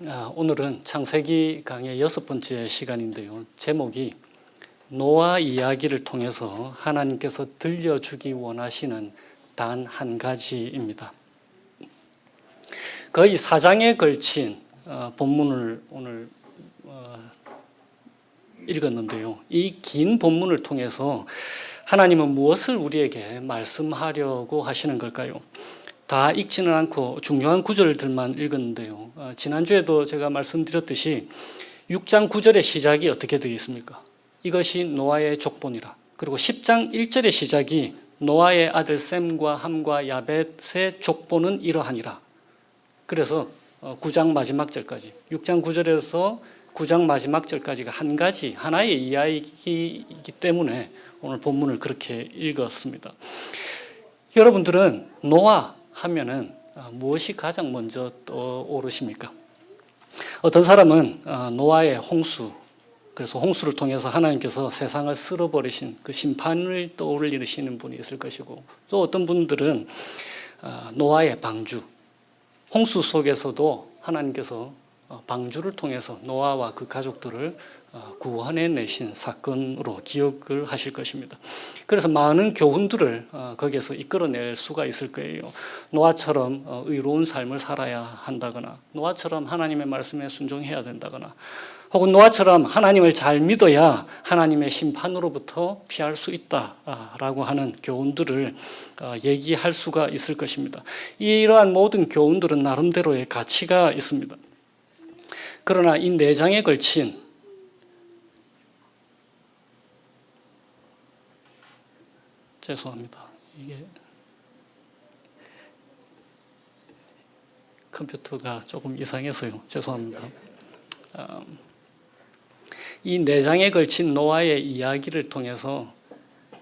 오늘은 창세기 강의 6번째 시간인데요. 제목이 노아 이야기를 통해서 하나님께서 들려주기 원하시는 단 한 가지입니다. 거의 4장에 걸친 본문을 오늘 읽었는데요. 이 긴 본문을 통해서 하나님은 무엇을 우리에게 말씀하려고 하시는 걸까요? 다 읽지는 않고 중요한 구절들만 읽었는데요. 지난주에도 제가 말씀드렸듯이 6장 9절의 시작이 어떻게 되어 있습니까? 이것이 노아의 족본이라. 그리고 10장 1절의 시작이 노아의 아들 셈과 함과 야벳의 족본은 이러하니라. 그래서 9장 마지막 절까지, 6장 9절에서 9장 마지막 절까지가 한 가지 하나의 이야기이기 때문에 오늘 본문을 그렇게 읽었습니다. 여러분들은 노아 하면은 무엇이 가장 먼저 떠오르십니까? 어떤 사람은 노아의 홍수, 그래서 홍수를 통해서 하나님께서 세상을 쓸어버리신 그 심판을 떠올리시는 분이 있을 것이고, 또 어떤 분들은 노아의 방주, 홍수 속에서도 하나님께서 방주를 통해서 노아와 그 가족들을 구원해내신 사건으로 기억을 하실 것입니다. 그래서 많은 교훈들을 거기에서 이끌어낼 수가 있을 거예요. 노아처럼 의로운 삶을 살아야 한다거나, 노아처럼 하나님의 말씀에 순종해야 된다거나, 혹은 노아처럼 하나님을 잘 믿어야 하나님의 심판으로부터 피할 수 있다라고 하는 교훈들을 얘기할 수가 있을 것입니다. 이러한 모든 교훈들은 나름대로의 가치가 있습니다. 그러나 이 4장에 걸친 죄송합니다. 이게 컴퓨터가 조금 이상해서요. 죄송합니다. 이 4장에 걸친 노아의 이야기를 통해서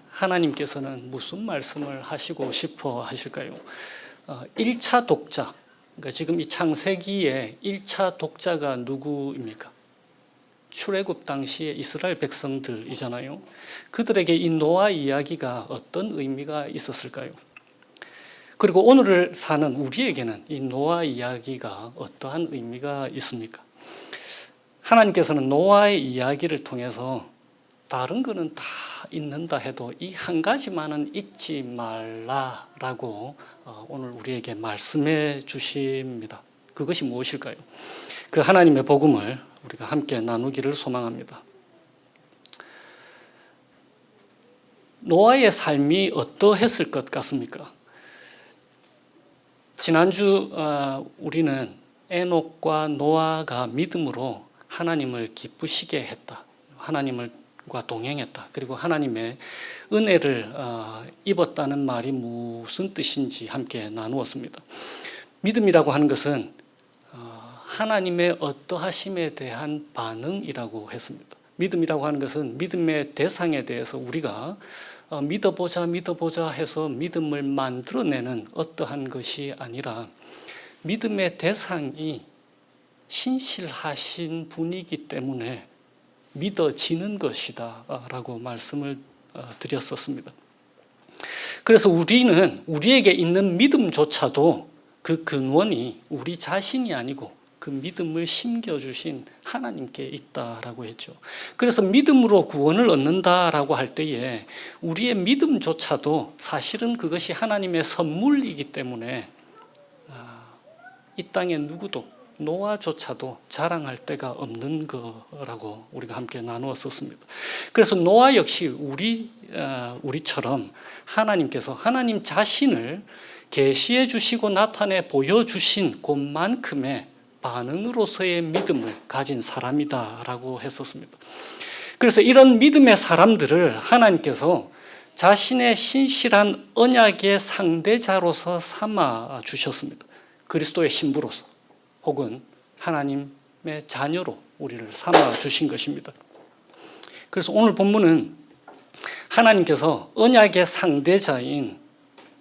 하나님께서는 무슨 말씀을 하시고 싶어 하실까요? 1차 독자, 그러니까 지금 이 창세기의 1차 독자가 누구입니까? 출애굽 당시의 이스라엘 백성들이잖아요. 그들에게 이 노아 이야기가 어떤 의미가 있었을까요? 그리고 오늘을 사는 우리에게는 이 노아 이야기가 어떠한 의미가 있습니까? 하나님께서는 노아의 이야기를 통해서 다른 거는 다 잊는다 해도 이 한 가지만은 잊지 말라라고 오늘 우리에게 말씀해 주십니다. 그것이 무엇일까요? 그 하나님의 복음을 우리가 함께 나누기를 소망합니다. 노아의 삶이 어떠했을 것 같습니까? 지난주 우리는 에녹과 노아가 믿음으로 하나님을 기쁘시게 했다. 하나님과 동행했다. 그리고 하나님의 은혜를 입었다는 말이 무슨 뜻인지 함께 나누었습니다. 믿음이라고 하는 것은 하나님의 어떠하심에 대한 반응이라고 했습니다. 믿음이라고 하는 것은 믿음의 대상에 대해서 우리가 믿어보자 해서 믿음을 만들어내는 어떠한 것이 아니라 믿음의 대상이 신실하신 분이기 때문에 믿어지는 것이다 라고 말씀을 드렸었습니다. 그래서 우리는 우리에게 있는 믿음조차도 그 근원이 우리 자신이 아니고 그 믿음을 심겨주신 하나님께 있다라고 했죠. 그래서 믿음으로 구원을 얻는다라고 할 때에 우리의 믿음조차도 사실은 그것이 하나님의 선물이기 때문에 이 땅에 누구도 노아조차도 자랑할 데가 없는 거라고 우리가 함께 나누었었습니다. 그래서 노아 역시 우리처럼 하나님께서 하나님 자신을 계시해 주시고 나타내 보여주신 것만큼의 반응으로서의 믿음을 가진 사람이다라고 했었습니다. 그래서 이런 믿음의 사람들을 하나님께서 자신의 신실한 언약의 상대자로서 삼아 주셨습니다. 그리스도의 신부로서 혹은 하나님의 자녀로 우리를 삼아 주신 것입니다. 그래서 오늘 본문은 하나님께서 언약의 상대자인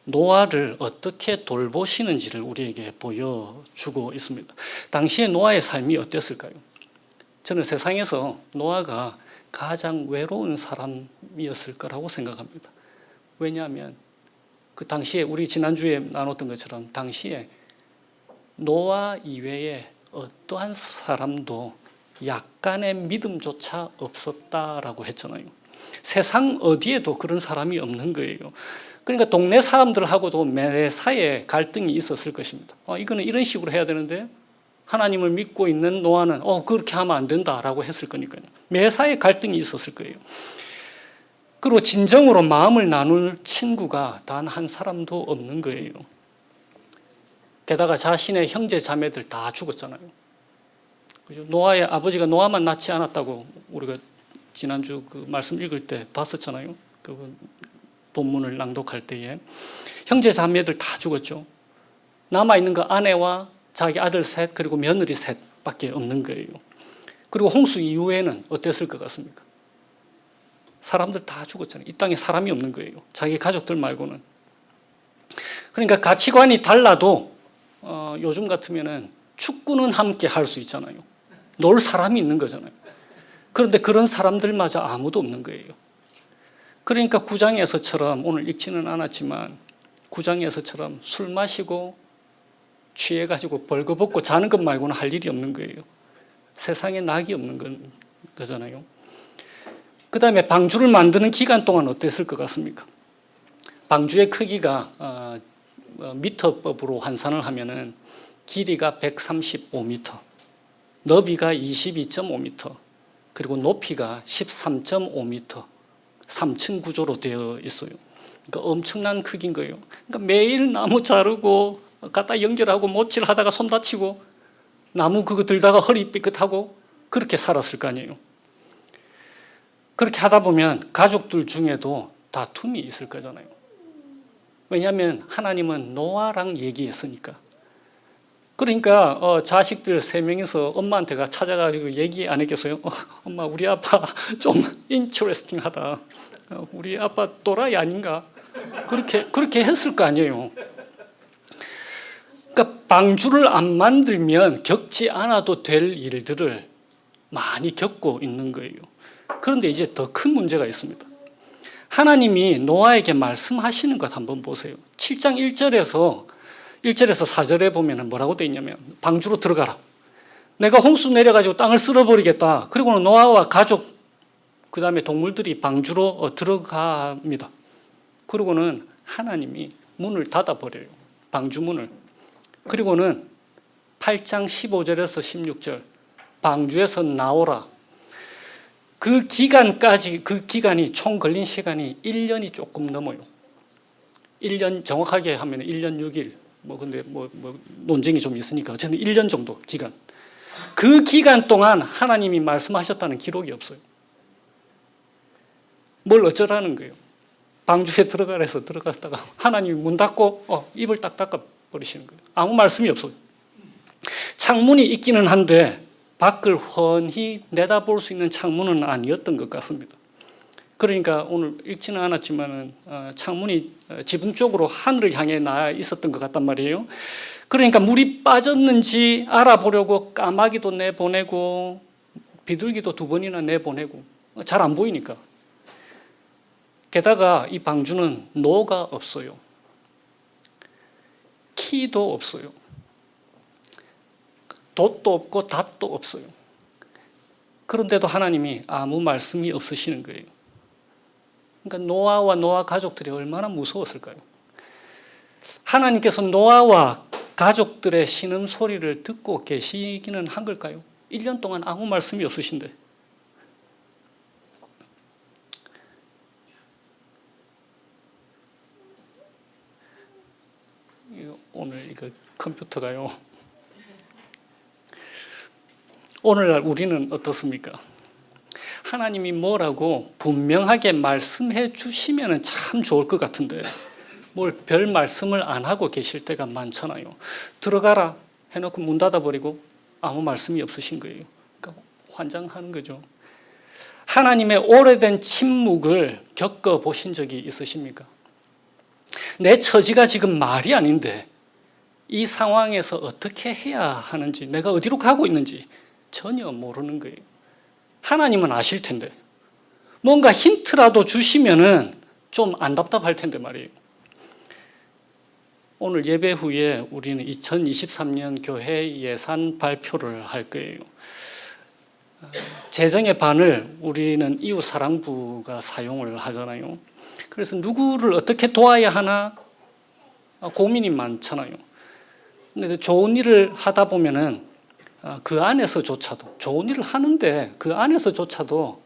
노아를 어떻게 돌보시는지를 우리에게 보여주고 있습니다. 당시에 노아의 삶이 어땠을까요? 저는 세상에서 노아가 가장 외로운 사람이었을 거라고 생각합니다. 왜냐하면 그 당시에 우리 지난주에 나눴던 것처럼 당시에 노아 이외에 어떠한 사람도 약간의 믿음조차 없었다라고 했잖아요. 세상 어디에도 그런 사람이 없는 거예요. 그러니까 동네 사람들하고도 매사에 갈등이 있었을 것입니다. 이거는 이런 식으로 해야 되는데 하나님을 믿고 있는 노아는 그렇게 하면 안 된다라고 했을 거니까요. 매사에 갈등이 있었을 거예요. 그리고 진정으로 마음을 나눌 친구가 단 한 사람도 없는 거예요. 게다가 자신의 형제 자매들 다 죽었잖아요. 그죠? 노아의 아버지가 노아만 낳지 않았다고 우리가 지난주 그 말씀 읽을 때 봤었잖아요. 그 본문을 낭독할 때에 형제 자매들 다 죽었죠. 남아 있는 거 아내와 자기 아들 셋 그리고 며느리 셋밖에 없는 거예요. 그리고 홍수 이후에는 어땠을 것 같습니까? 사람들 다 죽었잖아요. 이 땅에 사람이 없는 거예요. 자기 가족들 말고는. 그러니까 가치관이 달라도 요즘 같으면은 축구는 함께 할 수 있잖아요. 놀 사람이 있는 거잖아요. 그런데 그런 사람들마저 아무도 없는 거예요. 그러니까 구장에서처럼 오늘 읽지는 않았지만 구장에서처럼 술 마시고 취해가지고 벌거벗고 자는 것 말고는 할 일이 없는 거예요. 세상에 낙이 없는 거잖아요. 그 다음에 방주를 만드는 기간 동안 어땠을 것 같습니까? 방주의 크기가 미터법으로 환산을 하면은 길이가 135m, 너비가 22.5m, 그리고 높이가 13.5m, 3층 구조로 되어 있어요. 그러니까 엄청난 크기인 거예요. 그러니까 매일 나무 자르고 갖다 연결하고 못질하다가 손 다치고 나무 그거 들다가 허리 삐끗하고 그렇게 살았을 거 아니에요. 그렇게 하다 보면 가족들 중에도 다툼이 있을 거잖아요. 왜냐하면 하나님은 노아랑 얘기했으니까. 그러니까 자식들 3명이서 엄마한테 찾아가지고 얘기 안 했겠어요? 엄마 우리 아빠 좀 인터레스팅하다. 우리 아빠 또라이 아닌가? 그렇게 했을 거 아니에요. 그러니까 방주를 안 만들면 겪지 않아도 될 일들을 많이 겪고 있는 거예요. 그런데 이제 더 큰 문제가 있습니다. 하나님이 노아에게 말씀하시는 것 한번 보세요. 7장 1절에서 4절에 보면 뭐라고 되어 있냐면 방주로 들어가라. 내가 홍수 내려가지고 땅을 쓸어버리겠다. 그리고는 노아와 가족 그 다음에 동물들이 방주로 들어갑니다. 그리고는 하나님이 문을 닫아버려요. 방주 문을. 그리고는 8장 15절에서 16절 방주에서 나오라. 그 기간이 총 걸린 시간이 1년이 조금 넘어요. 1년 정확하게 하면 1년 6일. 근데 논쟁이 좀 있으니까 어쨌든 1년 정도 기간. 그 기간 동안 하나님이 말씀하셨다는 기록이 없어요. 뭘 어쩌라는 거예요. 방주에 들어가라 해서 들어갔다가 하나님이 문 닫고 입을 딱 닫아 버리시는 거예요. 아무 말씀이 없어요. 창문이 있기는 한데 밖을 훤히 내다볼 수 있는 창문은 아니었던 것 같습니다. 그러니까 오늘 읽지는 않았지만 창문이 지붕 쪽으로 하늘을 향해 나 있었던 것 같단 말이에요. 그러니까 물이 빠졌는지 알아보려고 까마귀도 내보내고 비둘기도 2번이나 내보내고 잘 안 보이니까. 게다가 이 방주는 노가 없어요. 키도 없어요. 돛도 없고 닷도 없어요. 그런데도 하나님이 아무 말씀이 없으시는 거예요. 그러니까 노아와 노아 가족들이 얼마나 무서웠을까요? 하나님께서 노아와 가족들의 신음소리를 듣고 계시기는 한 걸까요? 1년 동안 아무 말씀이 없으신데. 오늘 이거 컴퓨터가요. 오늘날 우리는 어떻습니까? 하나님이 뭐라고 분명하게 말씀해 주시면 참 좋을 것 같은데 뭘 별 말씀을 안 하고 계실 때가 많잖아요. 들어가라 해놓고 문 닫아버리고 아무 말씀이 없으신 거예요. 그러니까 환장하는 거죠. 하나님의 오래된 침묵을 겪어보신 적이 있으십니까? 내 처지가 지금 말이 아닌데 이 상황에서 어떻게 해야 하는지, 내가 어디로 가고 있는지 전혀 모르는 거예요. 하나님은 아실 텐데 뭔가 힌트라도 주시면은 좀 안 답답할 텐데 말이에요. 오늘 예배 후에 우리는 2023년 교회 예산 발표를 할 거예요. 재정의 반을 우리는 이웃사랑부가 사용을 하잖아요. 그래서 누구를 어떻게 도와야 하나 고민이 많잖아요. 근데 좋은 일을 하다 보면은 그 안에서조차도 좋은 일을 하는데 그 안에서조차도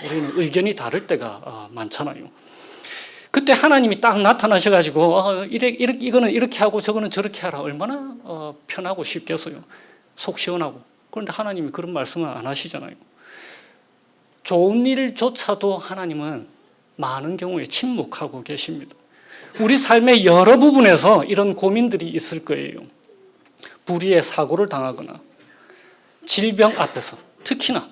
우리는 의견이 다를 때가 많잖아요. 그때 하나님이 딱 나타나셔가지고 이거는 이렇게 하고 저거는 저렇게 하라 얼마나 편하고 쉽겠어요. 속 시원하고. 그런데 하나님이 그런 말씀은 안 하시잖아요. 좋은 일조차도 하나님은 많은 경우에 침묵하고 계십니다. 우리 삶의 여러 부분에서 이런 고민들이 있을 거예요. 불의의 사고를 당하거나 질병 앞에서 특히나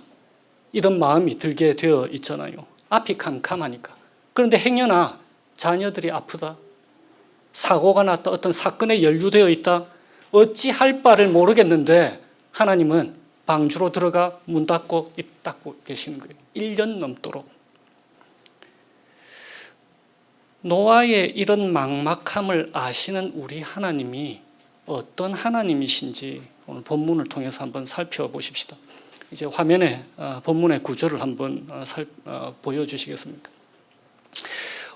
이런 마음이 들게 되어 있잖아요. 앞이 캄캄하니까. 그런데 행여나 자녀들이 아프다, 사고가 났다, 어떤 사건에 연루되어 있다, 어찌할 바를 모르겠는데 하나님은 방주로 들어가 문 닫고 입 닫고 계시는 거예요. 1년 넘도록. 노아의 이런 막막함을 아시는 우리 하나님이 어떤 하나님이신지 오늘 본문을 통해서 한번 살펴보십시다. 이제 화면에 본문의 구절을 한번 보여주시겠습니까?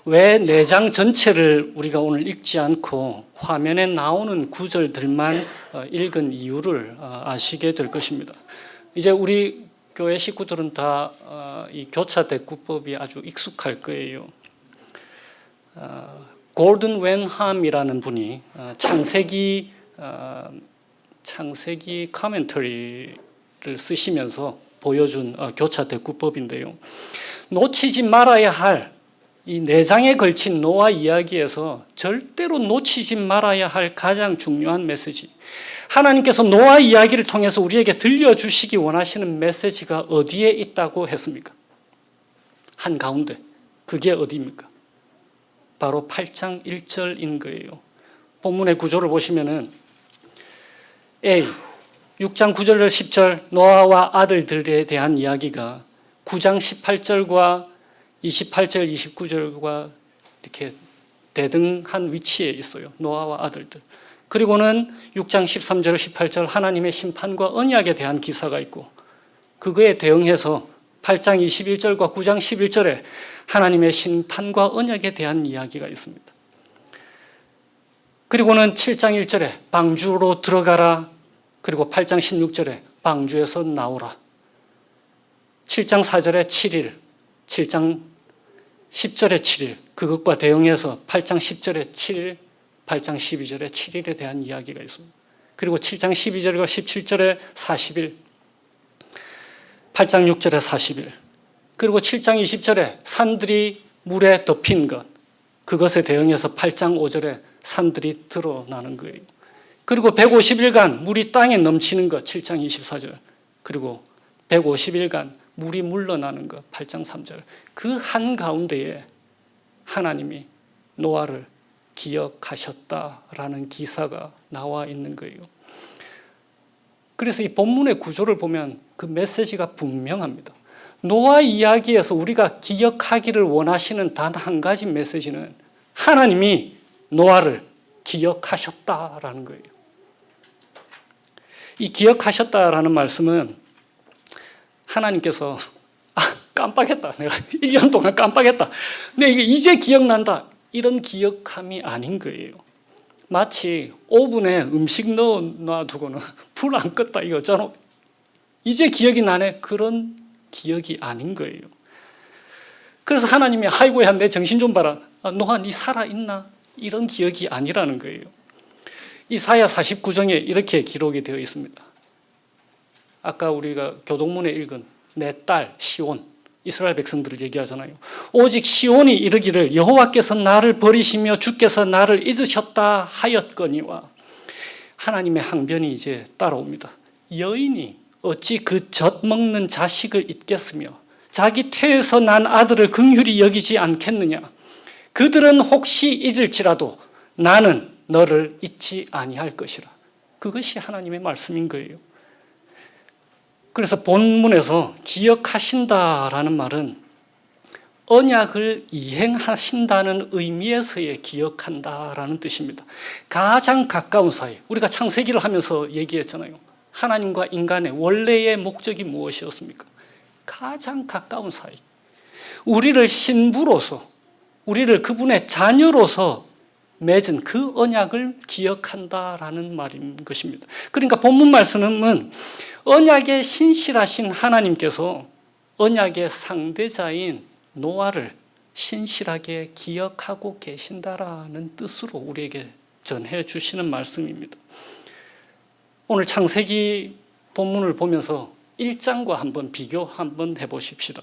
왜 4장 전체를 우리가 오늘 읽지 않고 화면에 나오는 구절들만 읽은 이유를 아시게 될 것입니다. 이제 우리 교회 식구들은 다 이 교차 대꾸법이 아주 익숙할 거예요. 골든 웬함이라는 분이 창세기 커멘터리를 쓰시면서 보여준 교차 대꾸법인데요. 놓치지 말아야 할 이 4장에 걸친 노아 이야기에서 절대로 놓치지 말아야 할 가장 중요한 메시지, 하나님께서 노아 이야기를 통해서 우리에게 들려주시기 원하시는 메시지가 어디에 있다고 했습니까? 한가운데. 그게 어디입니까? 바로 8장 1절인 거예요. 본문의 구조를 보시면은 A, 6장 9절 10절 노아와 아들들에 대한 이야기가 9장 18절과 28절 29절과 이렇게 대등한 위치에 있어요. 노아와 아들들. 그리고는 6장 13절 18절 하나님의 심판과 언약에 대한 기사가 있고, 그거에 대응해서 8장 21절과 9장 11절에 하나님의 심판과 언약에 대한 이야기가 있습니다. 그리고는 7장 1절에 방주로 들어가라. 그리고 8장 16절에 방주에서 나오라. 7장 4절에 7일, 7장 10절에 7일, 그것과 대응해서 8장 10절에 7일, 8장 12절에 7일에 대한 이야기가 있습니다. 그리고 7장 12절과 17절에 40일, 8장 6절에 40일, 그리고 7장 20절에 산들이 물에 덮인 것, 그것에 대응해서 8장 5절에 산들이 드러나는 거예요. 그리고 150일간 물이 땅에 넘치는 것, 7장 24절, 그리고 150일간 물이 물러나는 것, 8장 3절. 그 한가운데에 하나님이 노아를 기억하셨다라는 기사가 나와 있는 거예요. 그래서 이 본문의 구조를 보면 그 메시지가 분명합니다. 노아 이야기에서 우리가 기억하기를 원하시는 단 한 가지 메시지는 하나님이 노아를 기억하셨다라는 거예요. 이 기억하셨다라는 말씀은 하나님께서 깜빡했다. 내가 1년 동안 깜빡했다. 근데 이게 이제 기억난다. 이런 기억함이 아닌 거예요. 마치 오븐에 음식 넣어놔두고는 불 안 껐다 이거잖아. 이제 기억이 나네. 그런 기억이 아닌 거예요. 그래서 하나님이 아이고야 내 정신 좀 봐라. 노아 네 살아있나? 이런 기억이 아니라는 거예요. 이사야 49장에 이렇게 기록이 되어 있습니다. 아까 우리가 교동문에 읽은 내 딸 시온, 이스라엘 백성들을 얘기하잖아요. 오직 시온이 이르기를 여호와께서 나를 버리시며 주께서 나를 잊으셨다 하였거니와. 하나님의 항변이 이제 따라옵니다. 여인이 어찌 그 젖먹는 자식을 잊겠으며 자기 태에서 난 아들을 긍휼히 여기지 않겠느냐. 그들은 혹시 잊을지라도 나는 너를 잊지 아니할 것이라. 그것이 하나님의 말씀인 거예요. 그래서 본문에서 기억하신다라는 말은 언약을 이행하신다는 의미에서의 기억한다라는 뜻입니다. 가장 가까운 사이, 우리가 창세기를 하면서 얘기했잖아요. 하나님과 인간의 원래의 목적이 무엇이었습니까? 가장 가까운 사이. 우리를 신부로서, 우리를 그분의 자녀로서 맺은 그 언약을 기억한다라는 말인 것입니다. 그러니까 본문 말씀은 언약에 신실하신 하나님께서 언약의 상대자인 노아를 신실하게 기억하고 계신다라는 뜻으로 우리에게 전해 주시는 말씀입니다. 오늘 창세기 본문을 보면서 1장과 한번 비교 한번 해보십시다.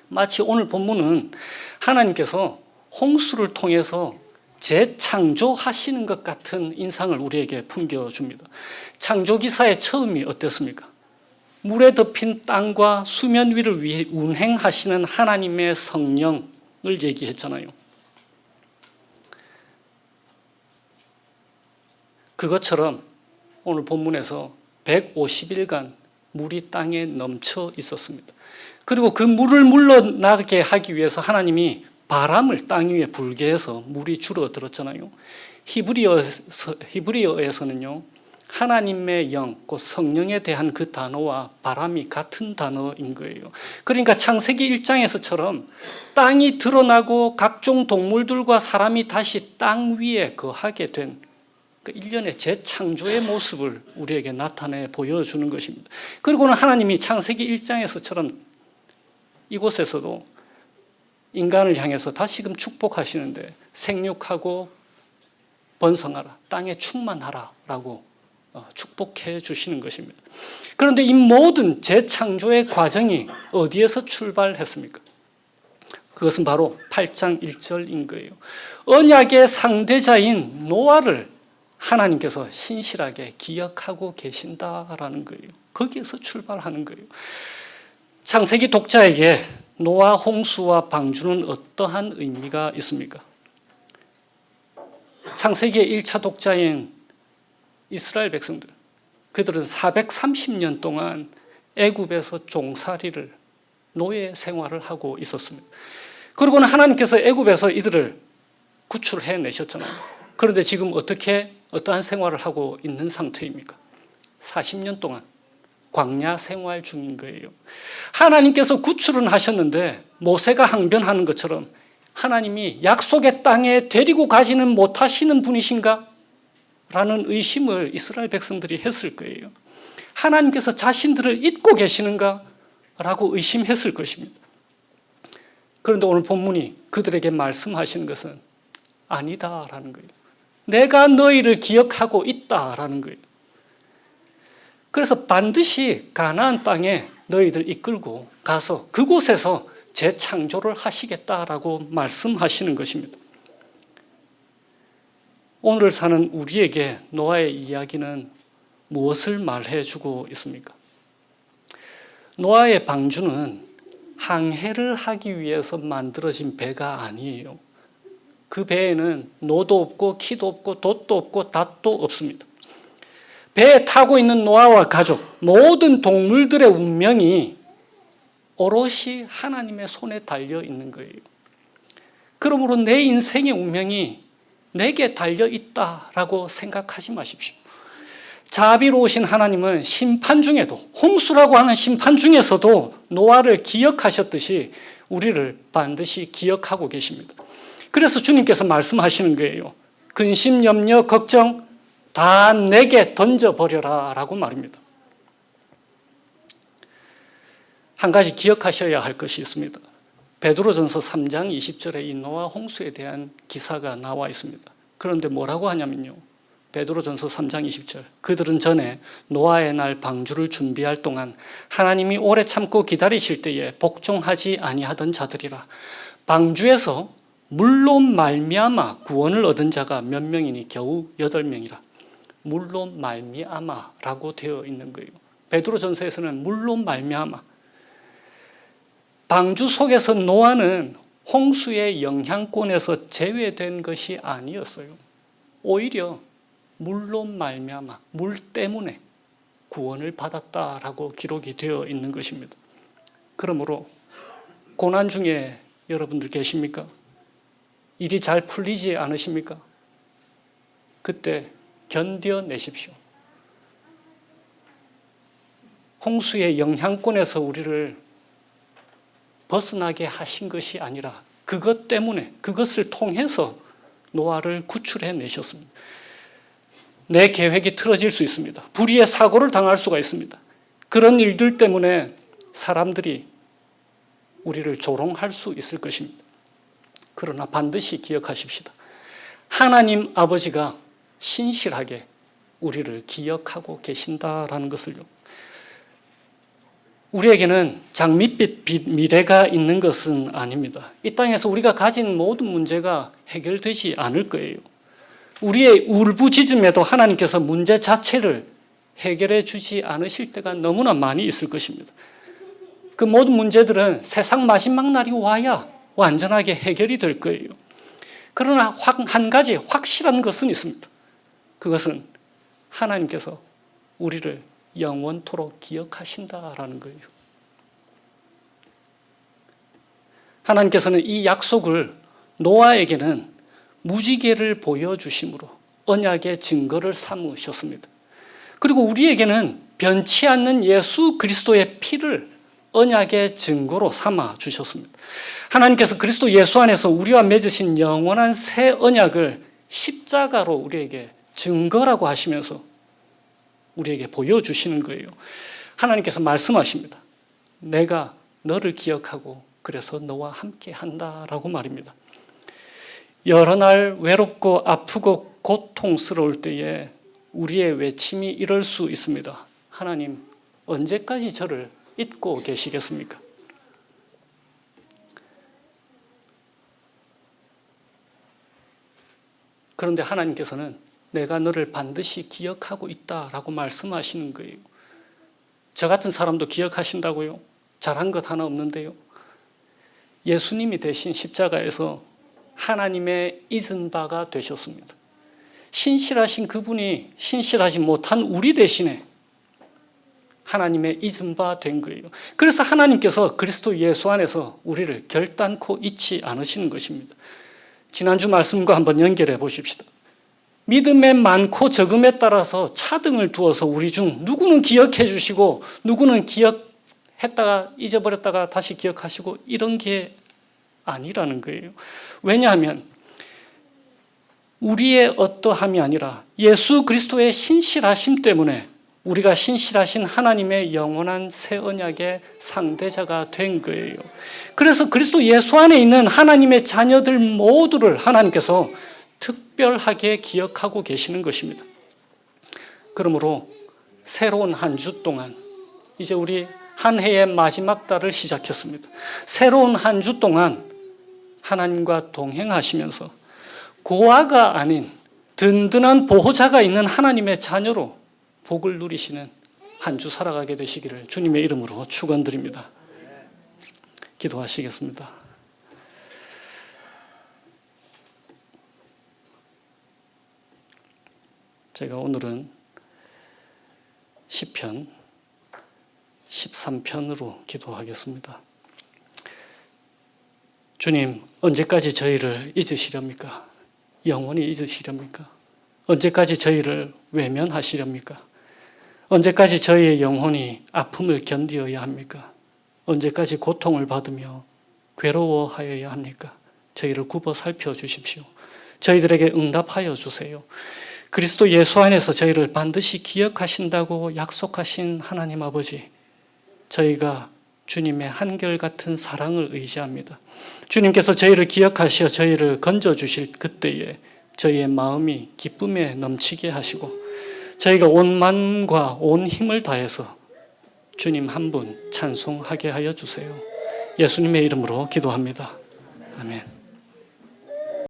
마치 오늘 본문은 하나님께서 홍수를 통해서 재창조하시는 것 같은 인상을 우리에게 풍겨줍니다. 창조기사의 처음이 어땠습니까? 물에 덮인 땅과 수면 위를 운행하시는 하나님의 성령을 얘기했잖아요. 그것처럼 오늘 본문에서 150일간 물이 땅에 넘쳐 있었습니다. 그리고 그 물을 물러나게 하기 위해서 하나님이 바람을 땅 위에 불게 해서 물이 줄어들었잖아요. 히브리어에서는요, 하나님의 영, 곧 성령에 대한 그 단어와 바람이 같은 단어인 거예요. 그러니까 창세기 1장에서처럼 땅이 드러나고 각종 동물들과 사람이 다시 땅 위에 거하게 된 그 일련의 재창조의 모습을 우리에게 나타내 보여주는 것입니다. 그리고는 하나님이 창세기 1장에서처럼 이곳에서도 인간을 향해서 다시금 축복하시는데 생육하고 번성하라, 땅에 충만하라 라고 축복해 주시는 것입니다. 그런데 이 모든 재창조의 과정이 어디에서 출발했습니까? 그것은 바로 8장 1절인 거예요. 언약의 상대자인 노아를 하나님께서 신실하게 기억하고 계신다라는 거예요. 거기에서 출발하는 거예요. 창세기 독자에게 노아 홍수와 방주는 어떠한 의미가 있습니까? 창세기의 1차 독자인 이스라엘 백성들, 그들은 430년 동안 애굽에서 종살이를, 노예 생활을 하고 있었습니다. 그리고는 하나님께서 애굽에서 이들을 구출해내셨잖아요. 그런데 지금 어떠한 생활을 하고 있는 상태입니까? 40년 동안 광야 생활 중인 거예요. 하나님께서 구출은 하셨는데 모세가 항변하는 것처럼 하나님이 약속의 땅에 데리고 가지는 못하시는 분이신가? 라는 의심을 이스라엘 백성들이 했을 거예요. 하나님께서 자신들을 잊고 계시는가? 라고 의심했을 것입니다. 그런데 오늘 본문이 그들에게 말씀하시는 것은 아니다라는 거예요. 내가 너희를 기억하고 있다라는 거예요. 그래서 반드시 가나안 땅에 너희들 이끌고 가서 그곳에서 재창조를 하시겠다라고 말씀하시는 것입니다. 오늘 사는 우리에게 노아의 이야기는 무엇을 말해주고 있습니까? 노아의 방주는 항해를 하기 위해서 만들어진 배가 아니에요. 그 배에는 노도 없고 키도 없고 돛도 없고 닷도 없습니다. 배에 타고 있는 노아와 가족, 모든 동물들의 운명이 오롯이 하나님의 손에 달려 있는 거예요. 그러므로 내 인생의 운명이 내게 달려 있다라고 생각하지 마십시오. 자비로우신 하나님은 심판 중에도, 홍수라고 하는 심판 중에서도 노아를 기억하셨듯이 우리를 반드시 기억하고 계십니다. 그래서 주님께서 말씀하시는 거예요. 근심, 염려, 걱정 다 내게 던져버려라 라고 말입니다. 한 가지 기억하셔야 할 것이 있습니다. 베드로전서 3장 20절에 이 노아 홍수에 대한 기사가 나와 있습니다. 그런데 뭐라고 하냐면요, 베드로전서 3장 20절, 그들은 전에 노아의 날 방주를 준비할 동안 하나님이 오래 참고 기다리실 때에 복종하지 아니하던 자들이라. 방주에서 물로 말미암아 구원을 얻은 자가 몇 명이니 겨우 8명이라. 물로 말미암아라고 되어 있는 거예요. 베드로전서에서는 물로 말미암아. 방주 속에서 노아는 홍수의 영향권에서 제외된 것이 아니었어요. 오히려 물로 말미암아, 물 때문에 구원을 받았다라고 기록이 되어 있는 것입니다. 그러므로 고난 중에 여러분들 계십니까? 일이 잘 풀리지 않으십니까? 그때 견뎌내십시오. 홍수의 영향권에서 우리를 벗어나게 하신 것이 아니라 그것 때문에, 그것을 통해서 노아를 구출해 내셨습니다. 내 계획이 틀어질 수 있습니다. 불의의 사고를 당할 수가 있습니다. 그런 일들 때문에 사람들이 우리를 조롱할 수 있을 것입니다. 그러나 반드시 기억하십시다. 하나님 아버지가 신실하게 우리를 기억하고 계신다라는 것을요. 우리에게는 장밋빛 미래가 있는 것은 아닙니다. 이 땅에서 우리가 가진 모든 문제가 해결되지 않을 거예요. 우리의 울부짖음에도 하나님께서 문제 자체를 해결해 주지 않으실 때가 너무나 많이 있을 것입니다. 그 모든 문제들은 세상 마지막 날이 와야 완전하게 해결이 될 거예요. 그러나 한 가지 확실한 것은 있습니다. 그것은 하나님께서 우리를 영원토록 기억하신다라는 거예요. 하나님께서는 이 약속을 노아에게는 무지개를 보여주심으로 언약의 증거를 삼으셨습니다. 그리고 우리에게는 변치 않는 예수 그리스도의 피를 언약의 증거로 삼아 주셨습니다. 하나님께서 그리스도 예수 안에서 우리와 맺으신 영원한 새 언약을 십자가로 우리에게 증거라고 하시면서 우리에게 보여주시는 거예요. 하나님께서 말씀하십니다. 내가 너를 기억하고 그래서 너와 함께 한다라고 말입니다. 여러 날 외롭고 아프고 고통스러울 때에 우리의 외침이 이럴 수 있습니다. 하나님, 언제까지 저를 잊고 계시겠습니까? 그런데 하나님께서는 내가 너를 반드시 기억하고 있다라고 말씀하시는 거예요. 저 같은 사람도 기억하신다고요? 잘한 것 하나 없는데요. 예수님이 대신 십자가에서 하나님의 잊은 바가 되셨습니다. 신실하신 그분이 신실하지 못한 우리 대신에 하나님의 잊은 바 된 거예요. 그래서 하나님께서 그리스도 예수 안에서 우리를 결단코 잊지 않으시는 것입니다. 지난주 말씀과 한번 연결해 보십시다. 믿음의 많고 적음에 따라서 차등을 두어서 우리 중 누구는 기억해 주시고 누구는 기억했다가 잊어버렸다가 다시 기억하시고 이런 게 아니라는 거예요. 왜냐하면 우리의 어떠함이 아니라 예수 그리스도의 신실하심 때문에 우리가 신실하신 하나님의 영원한 새 언약의 상대자가 된 거예요. 그래서 그리스도 예수 안에 있는 하나님의 자녀들 모두를 하나님께서 특별하게 기억하고 계시는 것입니다. 그러므로 새로운 한 주 동안 이제 우리 한 해의 마지막 달을 시작했습니다. 새로운 한 주 동안 하나님과 동행하시면서 고아가 아닌 든든한 보호자가 있는 하나님의 자녀로 복을 누리시는 한 주 살아가게 되시기를 주님의 이름으로 축원드립니다. 기도하시겠습니다. 제가 오늘은 시편 13편으로 기도하겠습니다. 주님, 언제까지 저희를 잊으시렵니까? 영원히 잊으시렵니까? 언제까지 저희를 외면하시렵니까? 언제까지 저희의 영혼이 아픔을 견디어야 합니까? 언제까지 고통을 받으며 괴로워하여야 합니까? 저희를 굽어 살펴주십시오. 저희들에게 응답하여 주세요. 그리스도 예수 안에서 저희를 반드시 기억하신다고 약속하신 하나님 아버지, 저희가 주님의 한결같은 사랑을 의지합니다. 주님께서 저희를 기억하시어 저희를 건져주실 그때에 저희의 마음이 기쁨에 넘치게 하시고 저희가 온 마음과 온 힘을 다해서 주님 한 분 찬송하게 하여 주세요. 예수님의 이름으로 기도합니다. 아멘.